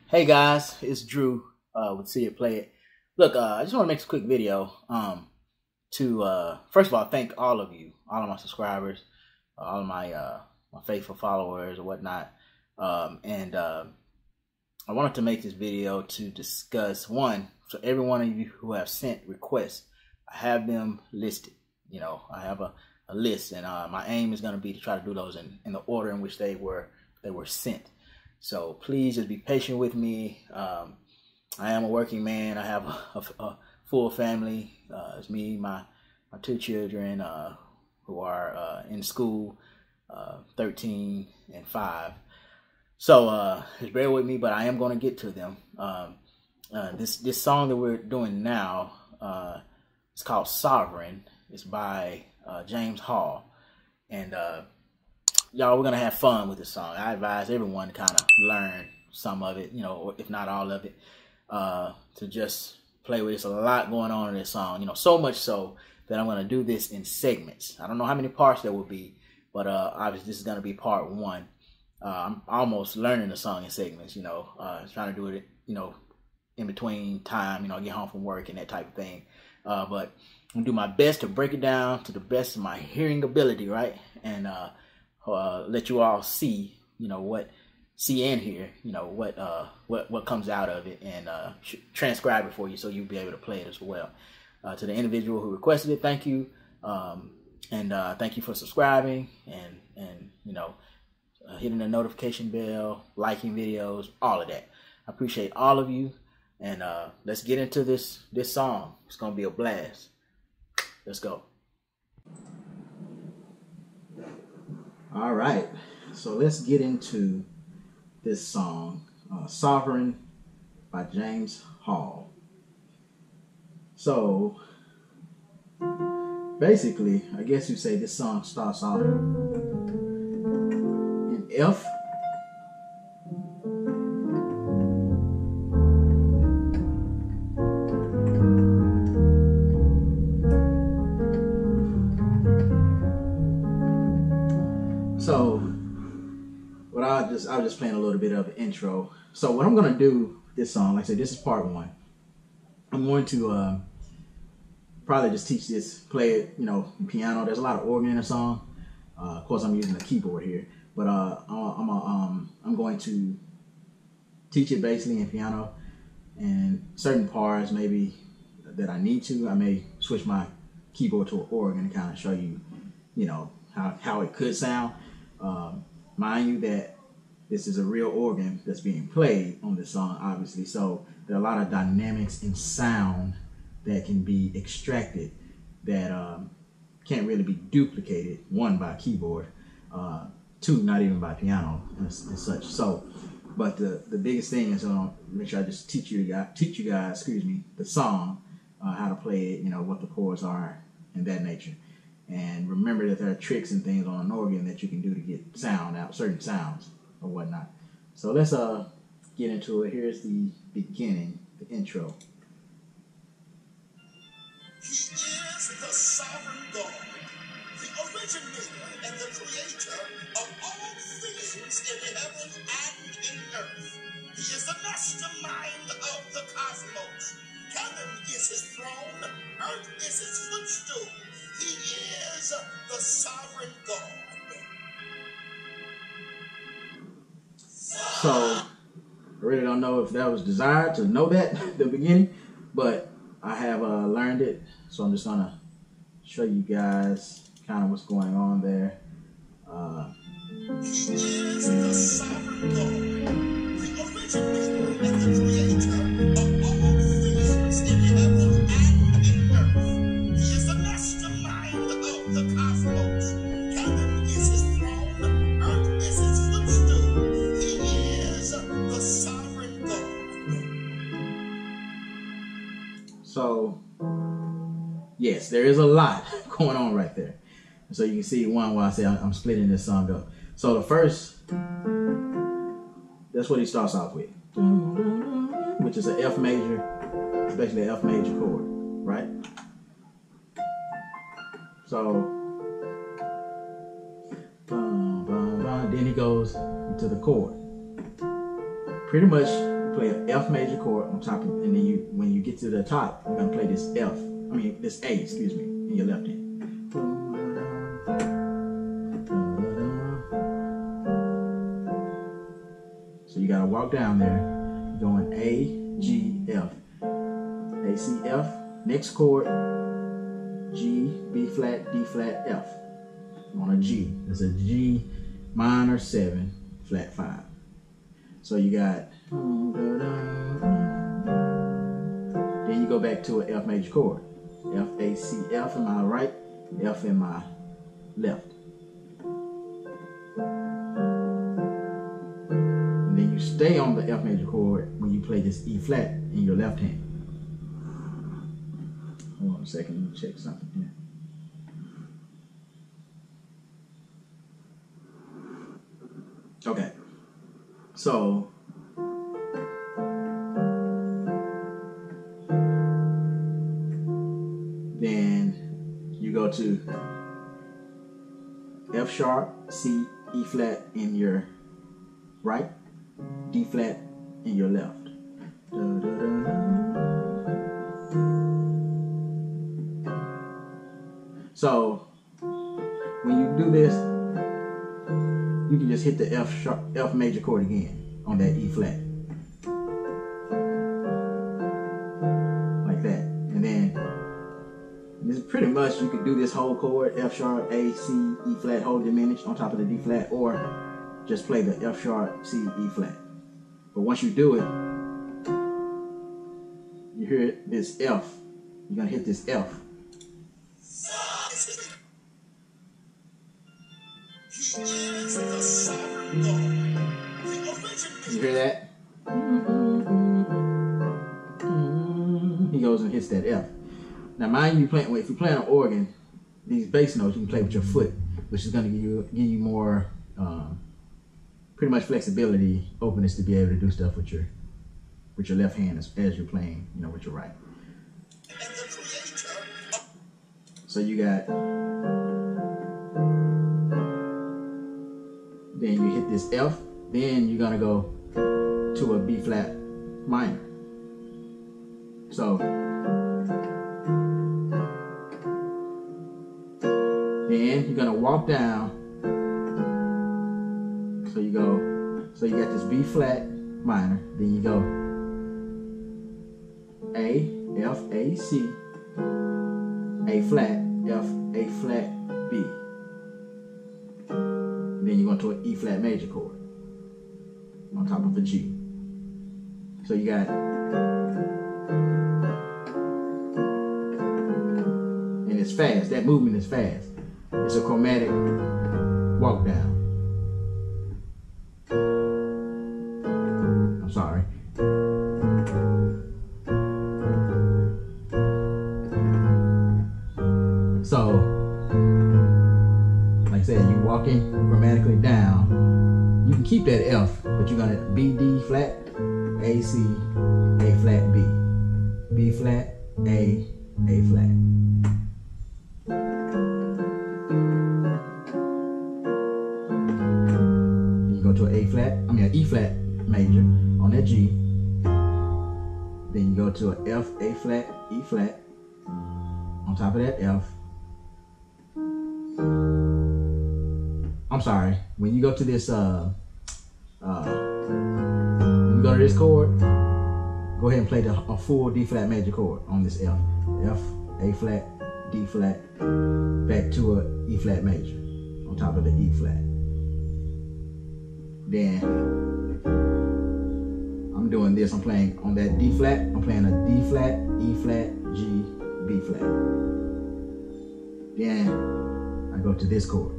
Hey guys, it's Drew with See It Play It. Look, I just want to make a quick video to first of all thank all of you, all of my subscribers, all of my faithful followers or whatnot. I wanted to make this video to discuss one. So every one of you who have sent requests, I have them listed. You know, I have a list, and my aim is going to be to try to do those in the order in which they were sent. So please just be patient with me. I am a working man. I have a full family. It's me, my two children who are in school, 13 and 5. So just bear with me, but I am going to get to them. This song that we're doing now, it's called Sovereign. It's by James Hall. And y'all, we're going to have fun with this song. I advise everyone to kind of learn some of it, you know, or if not all of it, to just play with. There's a lot going on in this song, you know, so much so that I'm going to do this in segments. I don't know how many parts there will be, but obviously this is going to be part 1. I'm almost learning the song in segments, you know, trying to do it, you know, in between time, you know, I get home from work and that type of thing. But I'm going to do my best to break it down to the best of my hearing ability, right? And let you all see, you know, see and hear, you know, what comes out of it, and transcribe it for you so you'll be able to play it as well. To the individual who requested it, thank you. Thank you for subscribing and you know, hitting the notification bell, liking videos, all of that. I appreciate all of you. And let's get into this song. It's gonna be a blast. Let's go. All right, so let's get into this song, Sovereign by James Hall. So basically, I guess you say this song starts off in F. So I was just playing a little bit of an intro. So what I'm gonna do this song, like I said, this is part 1. I'm going to probably just teach this, play it, you know, piano. There's a lot of organ in the song. Of course, I'm using a keyboard here, but I'm going to teach it basically in piano, and certain parts maybe that I need to, I may switch my keyboard to an organ and kind of show you, you know, how it could sound. Mind you that this is a real organ that's being played on this song, obviously. So there are a lot of dynamics and sound that can be extracted that can't really be duplicated. 1, by keyboard, 2, not even by piano and such. So, but the biggest thing is make sure I just teach you guys, excuse me, the song, how to play it, you know, what the chords are and that nature. And remember that there are tricks and things on an organ that you can do to get sound out, certain sounds or whatnot. So let's get into it. Here's the beginning, the intro. He is the sovereign God, the originator and the creator of all things in heaven and in earth. He is the mastermind of the cosmos. Heaven is his throne, earth is his footstool. He is the sovereign God. So I really don't know if that was desired to know that at the beginning, but I have learned it. So I'm just gonna show you guys kind of what's going on there. He is the sovereign God, the originator and the creator of all things in heaven and in earth. He is the mastermind of the cosmos. Heaven is his throne, earth is his footstool. He is the sovereign God. So yes, there is a lot going on right there. So you can see why I say I'm splitting this song up. So the first, that's what he starts off with, which is an F major, especially an F major chord, right? So then he goes to the chord. Pretty much play an F major chord on top, and then when you get to the top, you're gonna play this this A, excuse me, in your left hand. So you gotta walk down there, going A, G, F, A, C, F. Next chord, G, B flat, D flat, F. On a G, it's a G minor 7, flat 5. So you got, then you go back to an F major chord. F, A, C, F in my right, F in my left. And then you stay on the F major chord when you play this E flat in your left hand. Hold on a second, let me check something here. Okay, so then you go to F sharp, C, E flat in your right, D flat in your left. So when you do this, you can just hit the F major chord again on that E flat. Like that. And then this is pretty much, you can do this whole chord, F sharp, A, C, E flat, whole diminished on top of the D flat, or just play the F sharp, C, E flat. But once you do it, you hear this F. You're gonna hit this F. You hear that? He goes and hits that F. Now, mind you, if you play on an organ, these bass notes you can play with your foot, which is going to give you more, pretty much flexibility, openness to be able to do stuff with your left hand as you're playing, with your right. So you got. Then you hit this F, then you're gonna go to a B flat minor. So then you're gonna walk down. So you got this B flat minor, then you go A, F, A, C, A flat, F, A flat, B. Then you're going to an E flat major chord on top of a G. So you got, and it's fast. That movement is fast. It's a chromatic walk down. I'm sorry. So, like I said, you walking grammatically down. You can keep that F, but you're gonna B, D flat, A, C, A flat, B. B flat, A flat. Then you go to an an E flat major on that G. Then you go to an F, A flat, E flat. On top of that F. I'm sorry, when you go to this, when you go to this chord, go ahead and play a full D flat major chord on this F. F, A flat, D flat, back to a E flat major on top of the E flat. Then I'm doing this, I'm playing on that D flat, I'm playing a D flat, E flat, G, B flat. Then I go to this chord.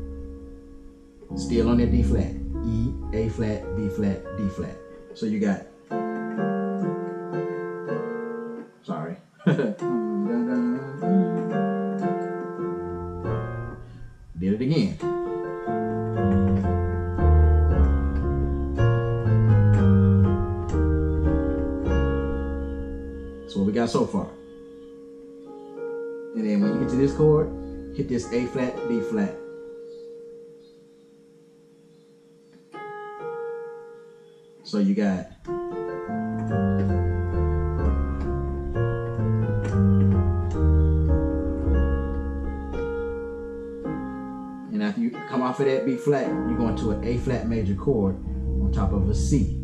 Still on that D flat, E, A flat, B flat, D flat. So you got, sorry. Did it again. That's what we got so far. And then when you get to this chord, hit this A flat, B flat. So you got come off of that B flat, you're going to an A flat major chord on top of a C.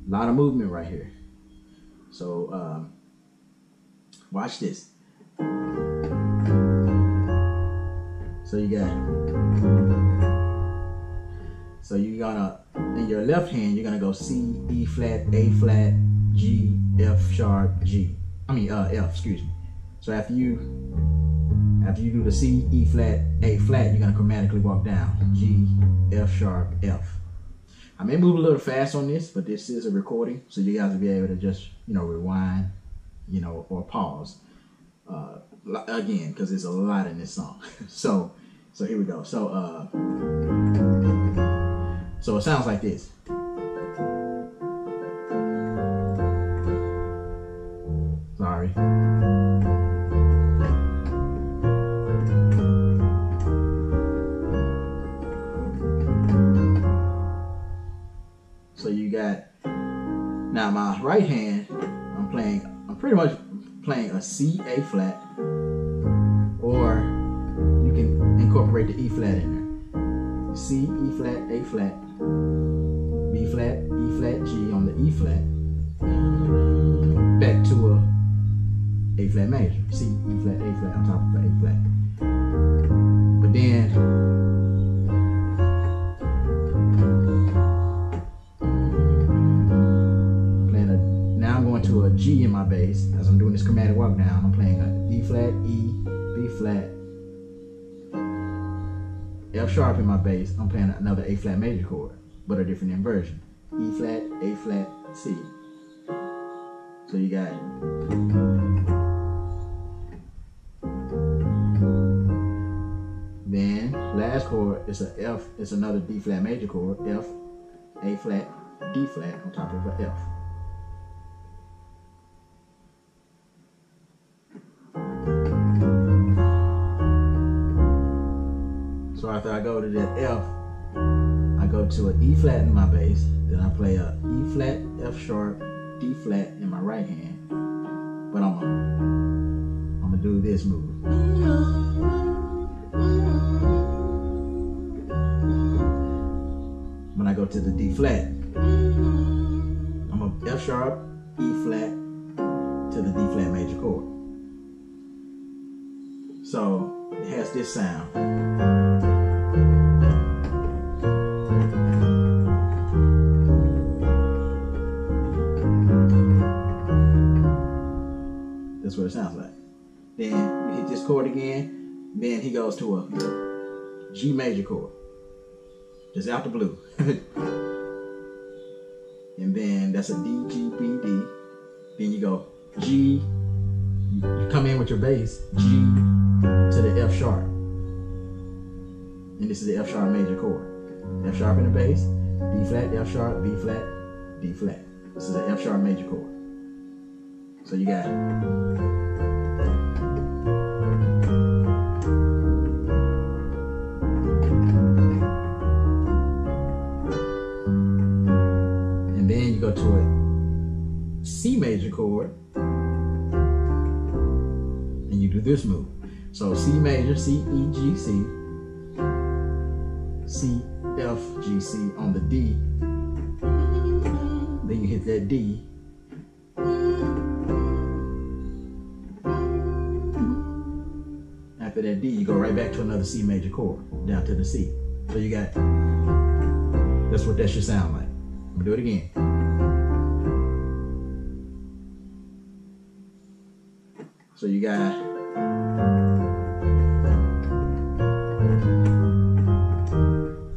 A lot of movement right here. So watch this. So you got, so you're gonna, in your left hand, you're gonna go C, E flat, A flat, G, F sharp, G. F, excuse me. So after you do the C, E flat, A flat, you're gonna chromatically walk down. G, F sharp, F. I may move a little fast on this, but this is a recording, so you guys will be able to just, rewind, or pause. Again, because there's a lot in this song. so here we go. So it sounds like this. Sorry. So you got, now my right hand, I'm pretty much playing a C, A flat, or you can incorporate the E flat in there. C, E flat, A flat, B flat, E flat, G on the E flat, back to a flat major. C, E flat, A flat on top of A flat. But then now I'm going to a G in my bass. As I'm doing this chromatic walk down, I'm playing a E flat, E, B flat, F sharp in my bass. I'm playing another A flat major chord, but a different inversion. E flat, A flat, C. So you got, then last chord is a F. It's another D flat major chord. F, A flat, D flat on top of a F. So after I go to that F, I go to an E flat in my bass. Then I play a E flat, F sharp, D flat in my right hand. But I'm gonna do this move. When I go to the D flat, I'm a F sharp, E flat to the D flat major chord. So it has this sound. That's what it sounds like. Then you hit this chord again. Then he goes to a G major chord, just out the blue. And then that's a D, G, B, D. Then you go G. You come in with your bass, G to the F sharp. And this is the F sharp major chord. F sharp in the bass, D flat, F sharp, B flat, D flat. This is the F sharp major chord. So you got and then you go to a C major chord and you do this move. So C major, C, E, G, C, C, F, G, C on the D. Then you hit that D. After that D, you go right back to another C major chord, down to the C. So you got, that's what that should sound like. I'm gonna do it again. So you got, I'm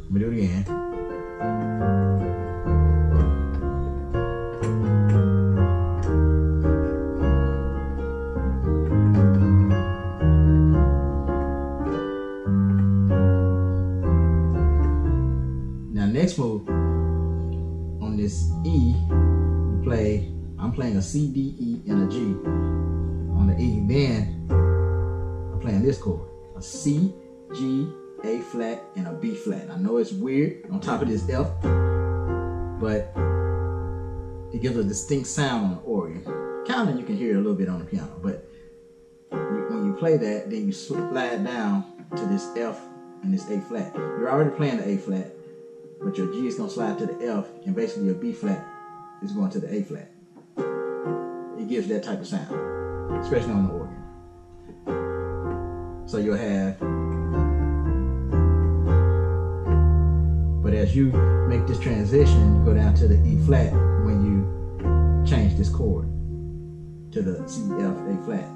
gonna do it again. Next move on this E, you play, I'm playing a C, D, E, and a G on the E. Then I'm playing this chord, a C, G, A flat, and a B flat. I know it's weird on top of this F, but it gives a distinct sound on the organ. Kind of, you can hear it a little bit on the piano, but when you play that, then you slide down to this F and it's A flat. You're already playing the A flat, but your G is going to slide to the F, and basically your B flat is going to the A flat. It gives that type of sound, especially on the organ. So you'll have, but as you make this transition, you go down to the E flat when you change this chord to the C, F, A flat.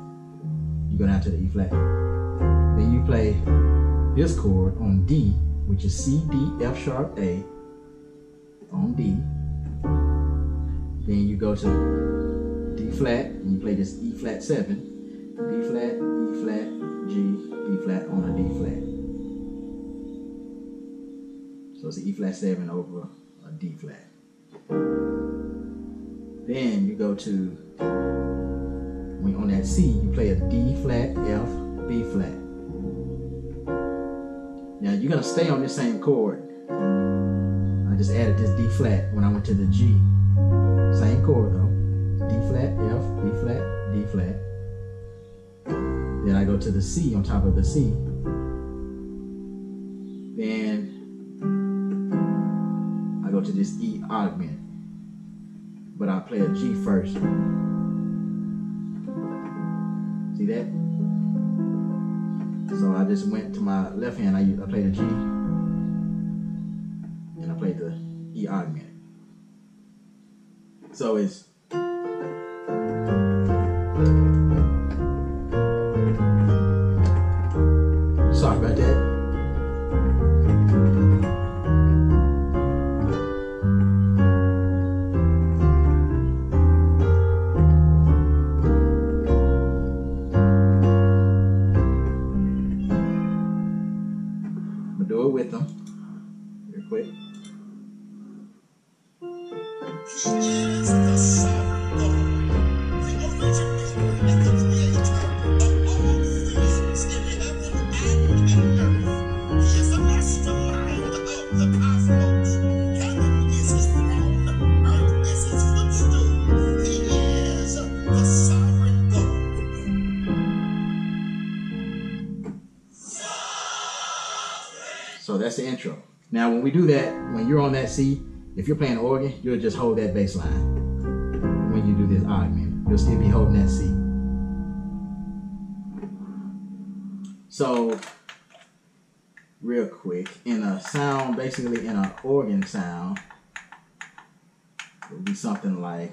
You go down to the E flat. Then you play this chord on D, which is C, D, F sharp, A, on D. Then you go to D flat, and you play this E flat 7, B flat, E flat, G, B flat on a D flat. So it's an E flat 7 over a D flat. Then you go to, when on that C, you play a D flat, F, B flat. Now you're gonna stay on this same chord. I just added this D flat when I went to the G. Same chord though. D flat, F, B flat, D flat. Then I go to the C on top of the C. Then I go to this E augment. But I play a G first. See that? So I just went to my left hand, I played a G, and I played the E augment. So it's sorry about that. Do it with them real quick. He is the sovereign God, the originator and the creator of all things in heaven and in earth. He is the mastermind of the cosmos. Heaven is his throne, earth is his footstool. He is the sovereign God. So that's the intro. Now when we do that, when you're on that C, if you're playing the organ, you'll just hold that bass line. When you do this augment, you'll still be holding that C. So real quick, in a sound, basically in an organ sound, it would be something like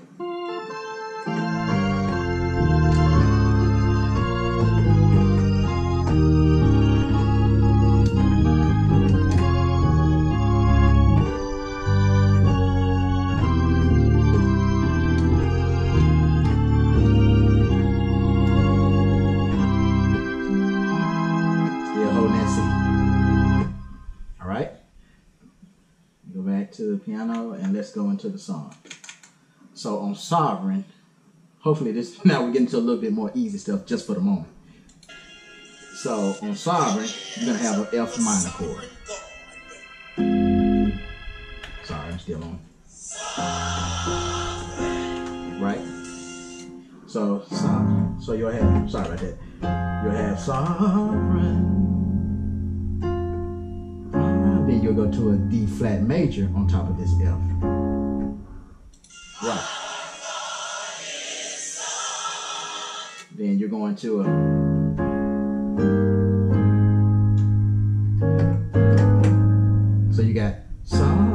to the piano, and let's go into the song. So on Sovereign, hopefully this, now we get into a little bit more easy stuff just for the moment. So on Sovereign, you're gonna have an F minor chord. Sorry, I'm still on. Right? So you'll have, sorry about that. You'll have Sovereign. Then you'll go to a D flat major on top of this F. Right. Then you're going to a so you got Sovereign.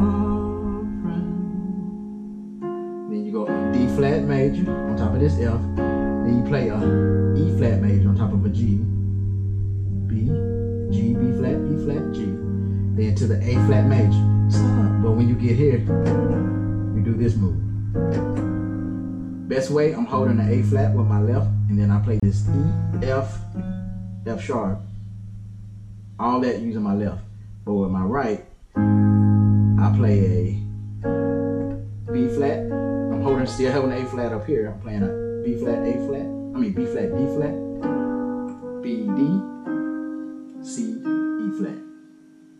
Then you go D flat major on top of this F. Then you play a E flat major on top of a G. B, G, B flat, E flat, G. Then to the A flat major. But when you get here, you do this move. Best way, I'm holding the A flat with my left, and then I play this E, F, F sharp. All that using my left. But with my right, I play a B flat. I'm still holding A flat up here. I'm playing a B flat, A flat. B flat, D flat, B, D, C, E flat.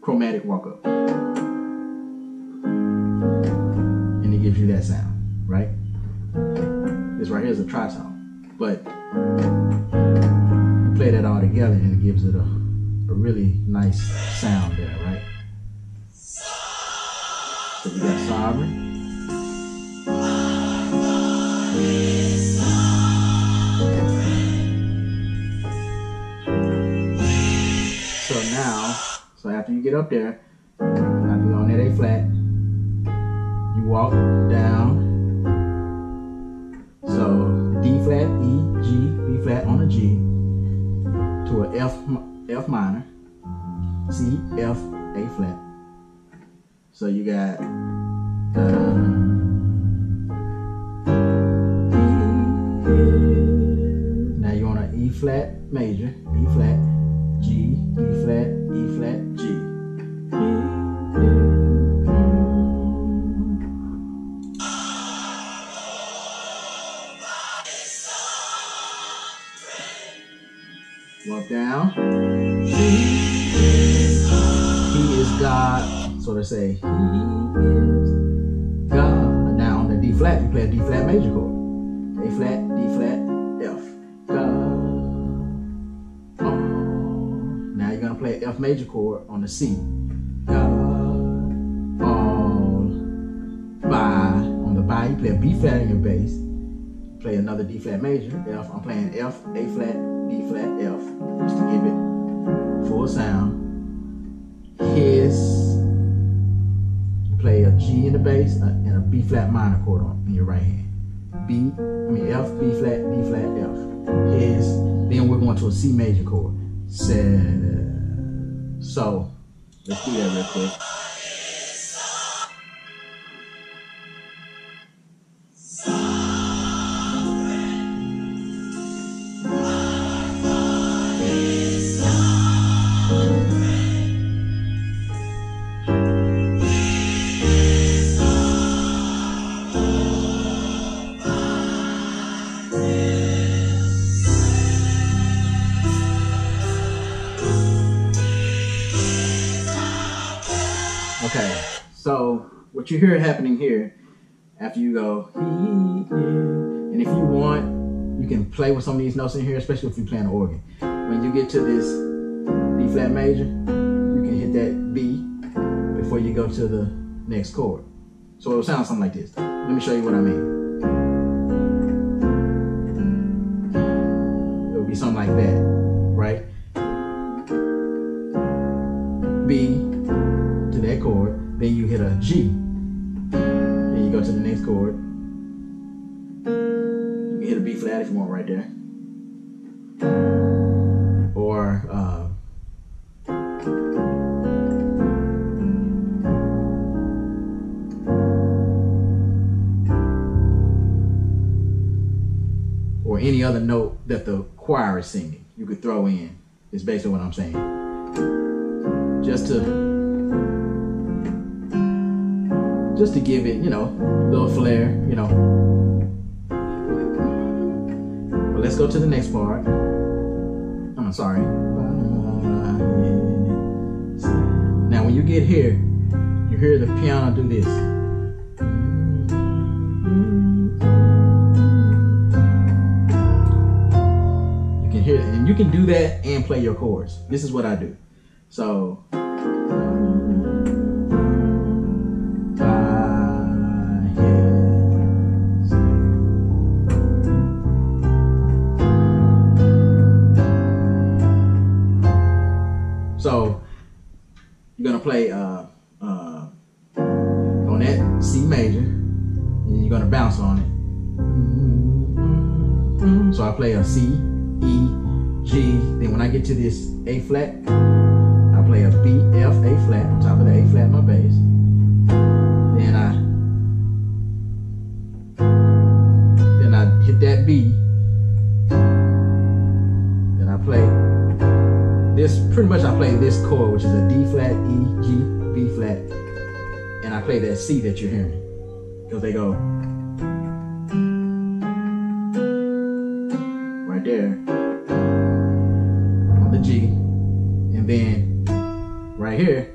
Chromatic walk up. And it gives you that sound, right? This right here is a tritone. But you play that all together and it gives it a really nice sound there, right? So we got sovereign. So now, so after you get up there, after you're on that A flat, you walk down. So D flat, E, G, B flat on a G to a F minor, C, F, A flat. So you got now you're on an E flat major, E flat, G, B flat, E flat, G. Walk down. He is God. So they say, He is God. Now on the D flat, you play a D flat major chord. A flat, D flat, F. God. Now you're going to play an F major chord on the C. God. All. By. On the by, you play a B flat in your bass. Play another D flat major, F. I'm playing F, A flat, D flat, F, just to give it full sound. His, you play a G in the bass and a B flat minor chord in your right hand. F, B flat, D flat, F. His, then we're going to a C major chord. So, let's do that real quick. Okay, so what you hear happening here, after you go, and if you want, you can play with some of these notes in here, especially if you're playing the organ. When you get to this D flat major, you can hit that B before you go to the next chord. So it'll sound something like this. Let me show you what I mean. It'll be something like that, right? B to that chord, then you hit a G, then you go to the next chord. You can hit a B flat if you want right there, or any other note that the choir is singing, you could throw in. Is basically what I'm saying. Just to give it, you know, a little flair, you know. But let's go to the next part. I'm sorry. Now when you get here, you hear the piano do this. You can hear it, and you can do that and play your chords. This is what I do. So you're gonna play on that C major, and you're gonna bounce on it. So I play a C, E, G. Then when I get to this A flat, I play a B, F, A flat on top of the A flat in my bass. Then I hit that B. Then I play this. Pretty much I play this chord, which is a D flat, E, G, B flat, and I play that C that you're hearing, because they go right there on the G, and then right here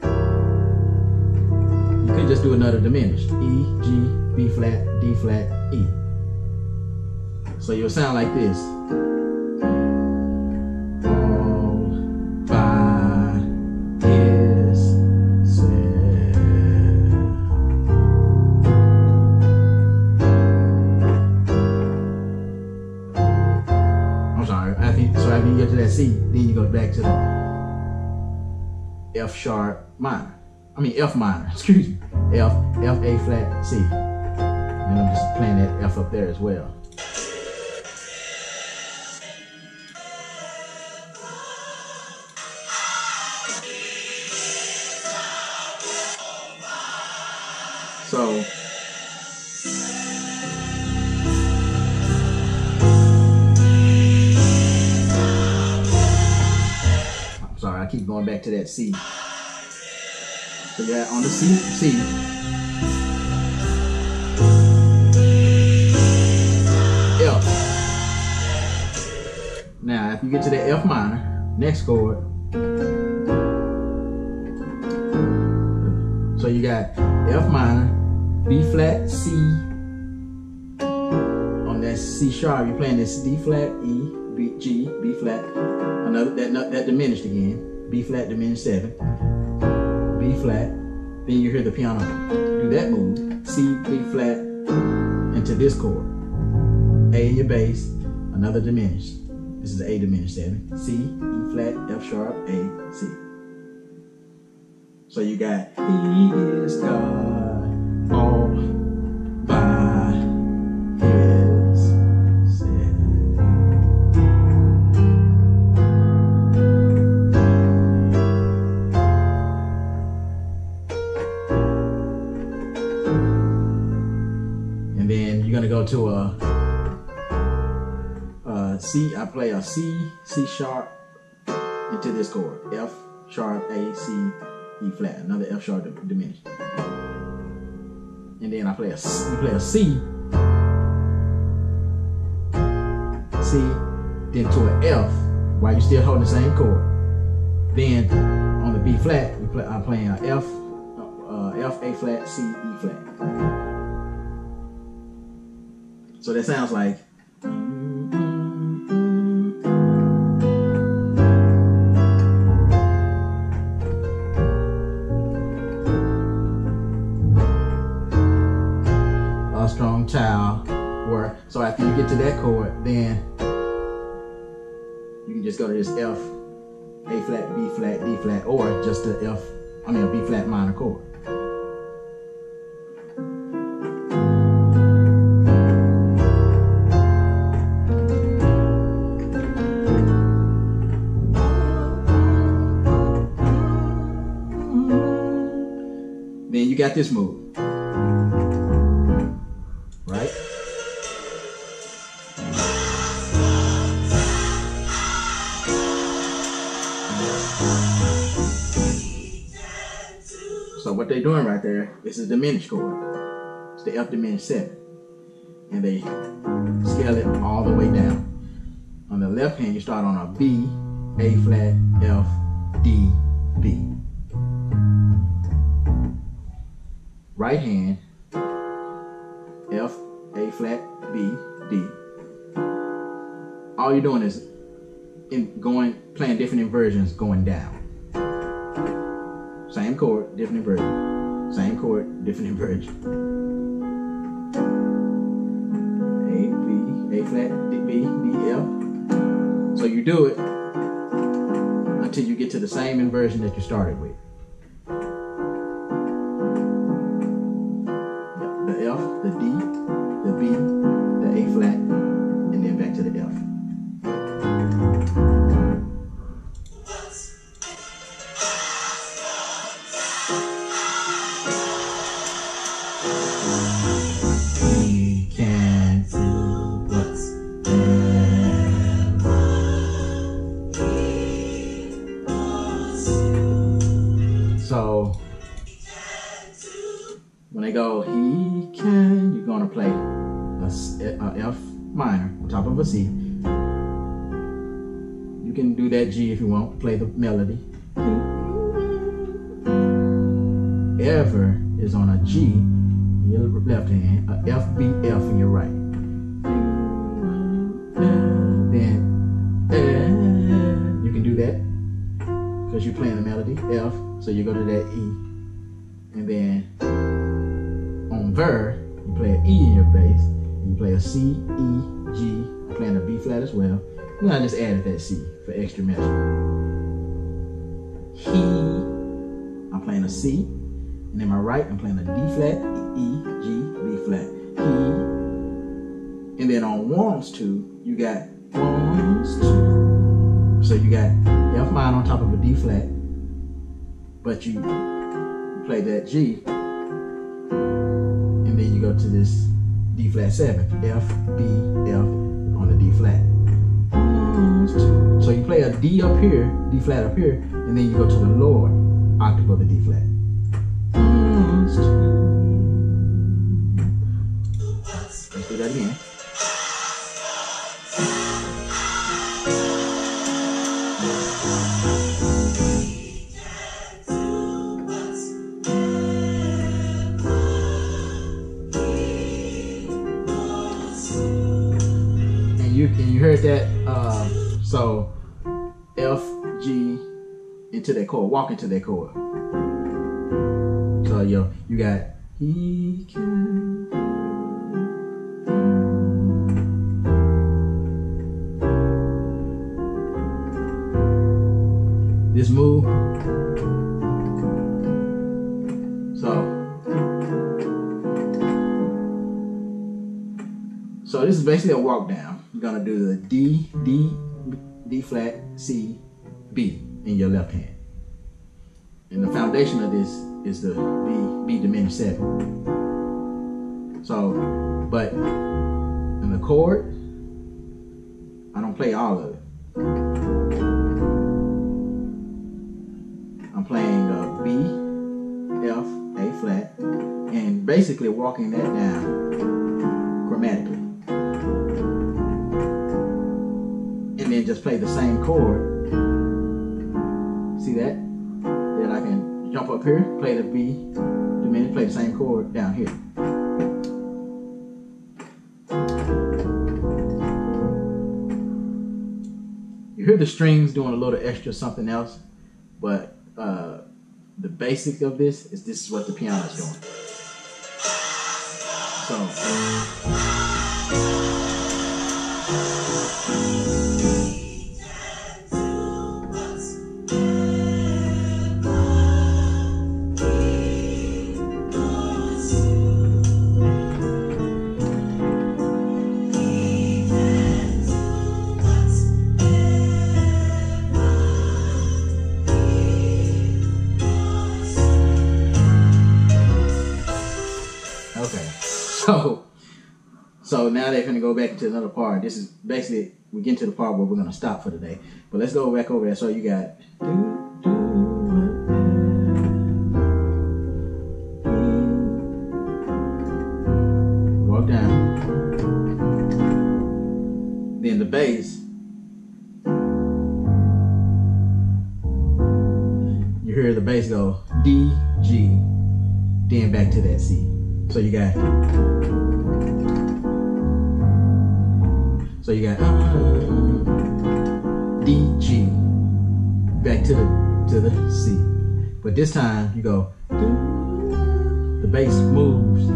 you could just do another diminished E, G, B flat, D flat, E. So you'll sound like this. All by get to that C, then you go back to the F sharp minor. I mean F minor, excuse me. F, A flat, C. And I'm just playing that F up there as well. So I'm sorry, I keep going back to that C. So yeah, on the C. F. Now, if you get to the F minor, next chord. So you got F minor, B flat, C. On that C sharp, you're playing this D flat, E, B, G, B flat. Another that diminished again. B flat diminished 7. B flat. Then you hear the piano do that move. C, B flat, into this chord. A in your bass, another diminished. This is A diminished 7. C, E flat, F sharp, A, C. So you got He is God all by himself. And then you're gonna go to a C. I play a C, C sharp into this chord. F sharp, A, C, E flat, another F sharp diminished. And then I play a C, you play a C, then to an F while you're still holding the same chord. Then on the B flat, I'm playing a F, A flat, C, E flat. So that sounds like. Strong child, where so after you get to that chord, then you can just go to this F, A flat, B flat, D flat, or just the a B flat minor chord. Then you got this move. Right? So what they're doing right there is a diminished chord. It's the F diminished 7. And they scale it all the way down. On the left hand, you start on a B, A flat, F, D, B. Right hand, F, A flat, B, D. All you're doing is playing different inversions going down. Same chord, different inversion. Same chord, different inversion. A, B, A flat, D, B, D, F. So you do it until you get to the same inversion that you started with. The F, the D, the B, the A flat, and then back to the F. We can do whatever. So when they go, he can, you're gonna play a F minor on top of a C. You can do that G if you want, play the melody. Ever is on a G in your left hand, a F, B, F in your right. Then you can do that because you're playing the melody, F, so you go to that E. And then on ver, you play an E in your bass, You play a C, E, G. I'm playing a B flat as well. And I just added that C for extra measure. He, I'm playing a C. And then my right, I'm playing a D flat, E, G, B flat. He. And then on ones two, you got ones, two. So you got F minor on top of a D flat, but you play that G, and then you go to this D flat 7, F, B, F on the D flat. So you play a D up here, D flat up here, and then you go to the lower octave of the D flat. Let's do that again. And you heard that, so F, G, into that chord, walk into that chord. So you got, he can. This move, so this is basically a walk down. You're gonna do the D, D, D flat, C, B in your left hand. And the foundation of this is the B diminished 7. So, but in the chord, I don't play all of it. I'm playing B, F, A flat, and basically walking that down chromatically. And then just play the same chord. See that? Then I can jump up here, play the B diminished, play the same chord down here. You hear the strings doing a little extra something else, but the basic of this is what the piano is doing. So. Okay, so now they're going to go back into another part. This is basically, we get to the part where we're going to stop for today. But let's go back over there. So you got walk down. Then the bass. You hear the bass go D, G, then back to that C. So you got D, G, back to the C. But this time you go, the bass moves.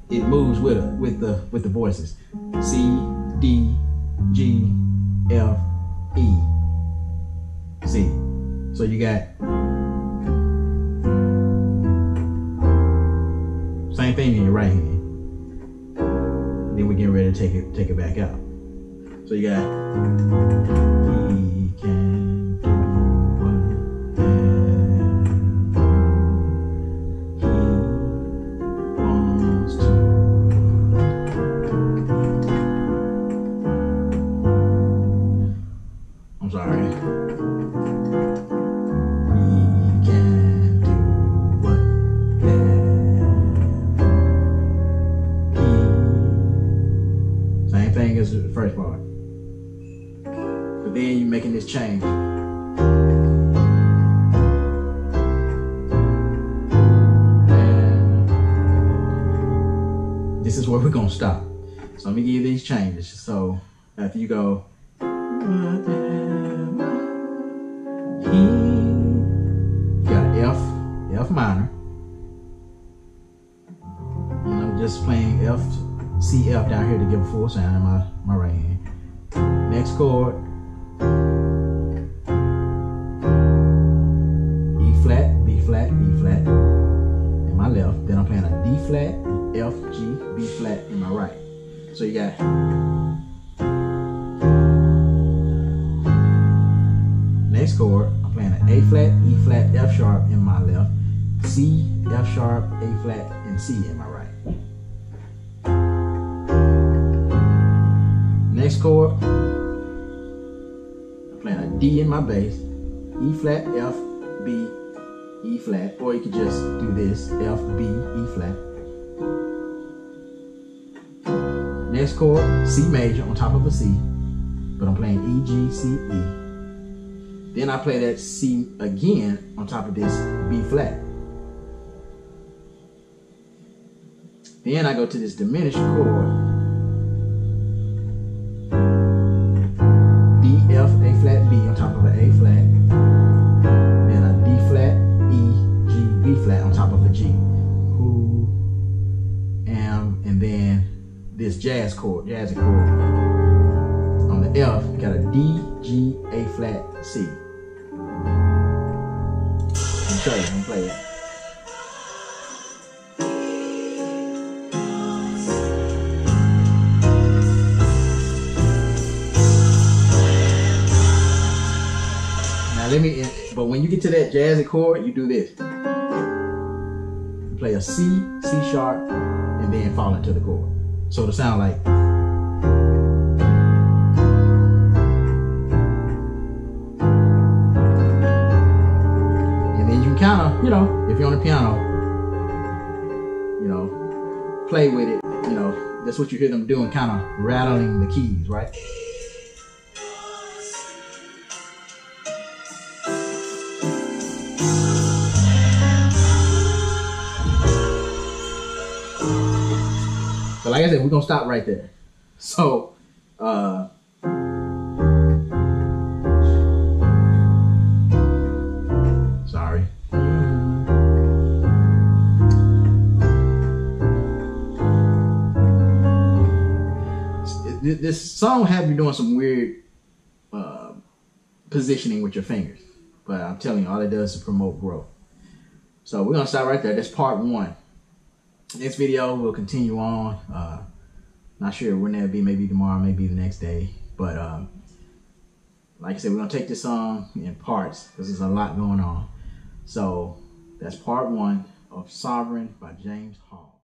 It moves with the voices. C, D, G, F, E, C. So you got same thing in your right hand. Then we're getting ready to take it back out. So you got he can do whatever he wants to. I'm sorry. As the first part, but then you're making this change. And this is where we're gonna stop. So let me give you these changes. So after you go, you got F minor, and I'm just playing F, C, F down here to give a full sound in my right hand. Next chord, E flat, B flat, E flat in my left. Then I'm playing a D flat, F, G, B flat in my right. So you got next chord, I'm playing an A flat, E flat, F sharp in my left, C, F sharp, A flat, and C in my right. Next chord, I'm playing a D in my bass, E flat, F, B, E flat, or you could just do this, F, B, E flat. Next chord, C major on top of a C, but I'm playing E, G, C, E. Then I play that C again on top of this B flat. Then I go to this diminished chord, D, F, A flat, B on top of an A flat. Then a D flat, E, G, B flat on top of a G. Who am, and then this jazz chord on the F, got a D, G, A flat, C. I'll show you, I'm gonna play it. Now but when you get to that jazzy chord, you do this. You play a C, C sharp, and then fall into the chord. So it'll sound like. And then you kind of, if you're on the piano, play with it. That's what you hear them doing, kind of rattling the keys, right? So like I said, we're gonna stop right there. So sorry. This song have you doing some weird positioning with your fingers, but I'm telling you, all it does is promote growth. So we're gonna stop right there. That's part 1. Next video we'll continue on. Not sure when that'll be, maybe tomorrow, maybe the next day. But like I said, we're gonna take this song in parts because there's a lot going on. So that's part 1 of Sovereign by James Hall.